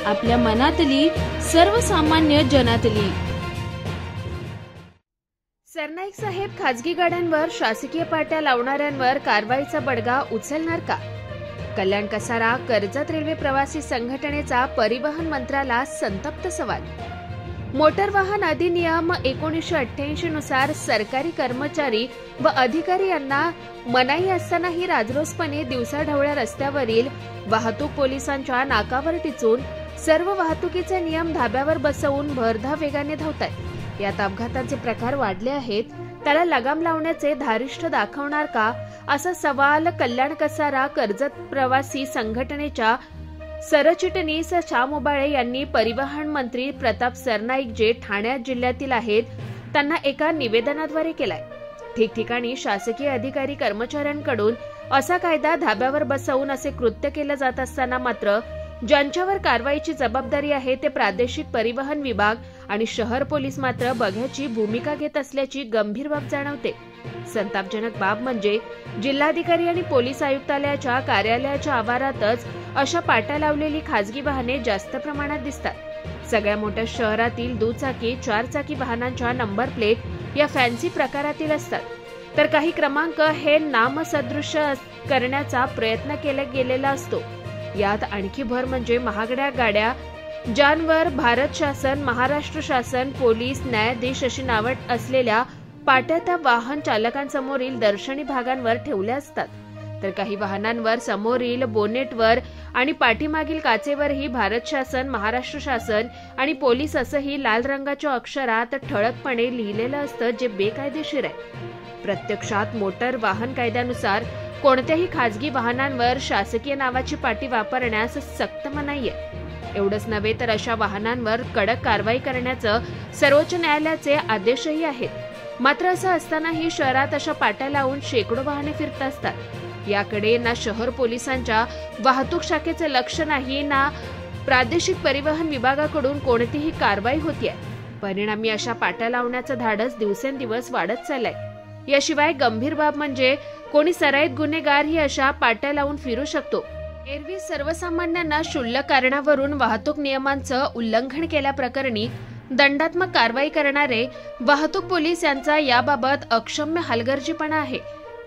आपल्या मनातली सर्वसामान्य जनातली। सरनाईक साहेब खाजगी गाड्यांवर शासकीय पाट्या लावणाऱ्यांवर कारवाईचा बडगा उचलणार का? कल्याण कसारा कर्जत रेल्वे प्रवासी संघटनेचा परिवहन मंत्र्याला संतप्त सवाल। मोटर वाहन अधिनियम 1988 नुसार सरकारी कर्मचारी व अधिकारी यांना मनाई असतानाही राजरोसपणे दिवसाढवळ्या रस्त्यावरील वाहतूक पोलिसांच्या नाकावर टिचून सर्व वाहतुकीचे नियम धाब्यावर बसवून भरधाव वेगाने धावतात। यात अपघातांचे प्रकार वाढले आहेत, त्याला लगाम लावण्याचे धारिष्ठ दाखवणार का, असा सवाल कल्याण कसारा कर्जत प्रवासी संघटनेच्या सरचिटणीस श्याम उबाळे यांनी परिवहन मंत्री प्रताप सरनाईक जे ठाणे जिल्ह्यातील आहेत त्यांना एका निवेदनाद्वारे केलाय। ठिकठिकाणी शासकीय अधिकारी कर्मचाऱ्यांकडून असा कायदा धाब्यावर बसवून असे कृत्य केले जात असताना मात्र ज्यांच्यावर कारवाईची जबाबदारी आहे ते प्रादेशिक परिवहन विभाग आणि शहर पोलीस मात्र बघ्याची भूमिका घेत असल्याची गंभीर बाब जाणवते। संतापजनक बाब म्हणजे जिल्हाधिकारी आणि पोलीस आयुक्तालयाच्या कार्यालयाच्या आवारातच अशा पाट्या लावलेली खासगी वाहने जास्त प्रमाणात दिसतात। सगळ्या मोठ्या शहरातील दुचाकी, चारचाकी वाहनांच्या नंबर प्लेट या फॅन्सी प्रकारातील असतात, तर काही क्रमांक हे नामसदृश करण्याचा प्रयत्न केला गेलेला असतो। यात आणखी भर म्हणजे महागड्या गाड्या ज्यांवर भारत शासन, महाराष्ट्र शासन, पोलीस, न्यायाधीश अशी नावे असलेल्या पाट्या त्या वाहन चालकांसमोरील दर्शनी भागांवर ठेवल्या असतात, तर काही वाहनांवर समोरील बोनेटवर आणि पाठीमागील काचेवरही भारत शासन, महाराष्ट्र शासन आणि पोलीस असंही लाल रंगाच्या अक्षरात ठळकपणे लिहिलेलं असतं, जे बेकायदेशीर आहे। प्रत्यक्षात मोटर वाहन कायद्यानुसार कोणत्याही खाजगी वाहनांवर शासकीय नावाची पाटी वापरण्यास सक्त मनाई आहे। एवढंच नव्हे तर अशा वाहनांवर कडक कारवाई करण्याचं सर्वोच्च न्यायालयाचे आदेशही आहेत। मात्र असं असतानाही शहरात अशा पाट्या लावून शेकडो वाहने फिरत असतात। याकडे ना शहर पोलिसांच्या वाहतूक शाखेचे लक्ष नाही, ना प्रादेशिक परिवहन विभागाकडून कोणतीही कारवाई होतीये। परिणामी अशा पाट्या लावण्याचं धाडस दिवसेंदिवस वाढत चाललंय। याशिवाय गंभीर बाब म्हणजे कोणी सराईत गुन्हेगारही अशा पाट्या लावून फिरू शकतो। एरवी सर्वसामान्यांना क्षुल्लक कारणावरून वाहतूक नियमांचं उल्लंघन केल्याप्रकरणी दंडात्मक कारवाई करणारे वाहतूक पोलीस यांचा याबाबत अक्षम्य हलगर्जीपणा आहे।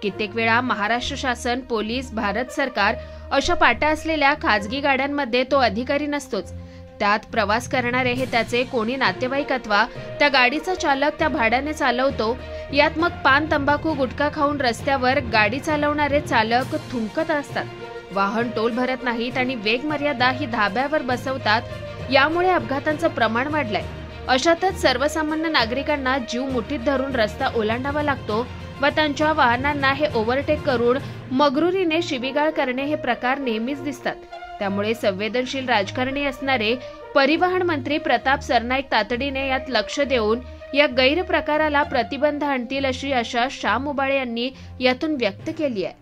कित्येक वेळा महाराष्ट्र शासन, पोलीस, भारत सरकार अशा पाट्या असलेल्या खाजगी गाड्यांमध्ये तो अधिकारी नसतोच। त्यात प्रवास करणारे हे त्याचे कोणी नातेवाईक अथवा त्या गाडीचा चालक त्या भाड्याने चालवतो। यात मग पान, तंबाखू, गुटखा खाऊन रस्त्यावर गाडी चालवणारे चालक थुंकत असतात, वाहन टोल भरत नाहीत आणि वेग मर्यादा ही धाब्यावर बसवतात। यामुळे अपघातांचं प्रमाण वाढलंय। अशातच सर्वसामान्य नागरिकांना जीव मुठीत धरून रस्ता ओलांडावा लागतो व त्यांच्या वाहनांना हे ओव्हरटेक करून मगरुरीने शिवीगाळ करणे हे प्रकार नेहमीच दिसतात। त्यामुळे संवेदनशील राजकारणी असणारे परिवहन मंत्री प्रताप सरनाईक तातडीने यात लक्ष देऊन या गैरप्रकाराला प्रतिबंध आणतील अशी आशा श्याम उबाळे यांनी यातून व्यक्त केली आहे।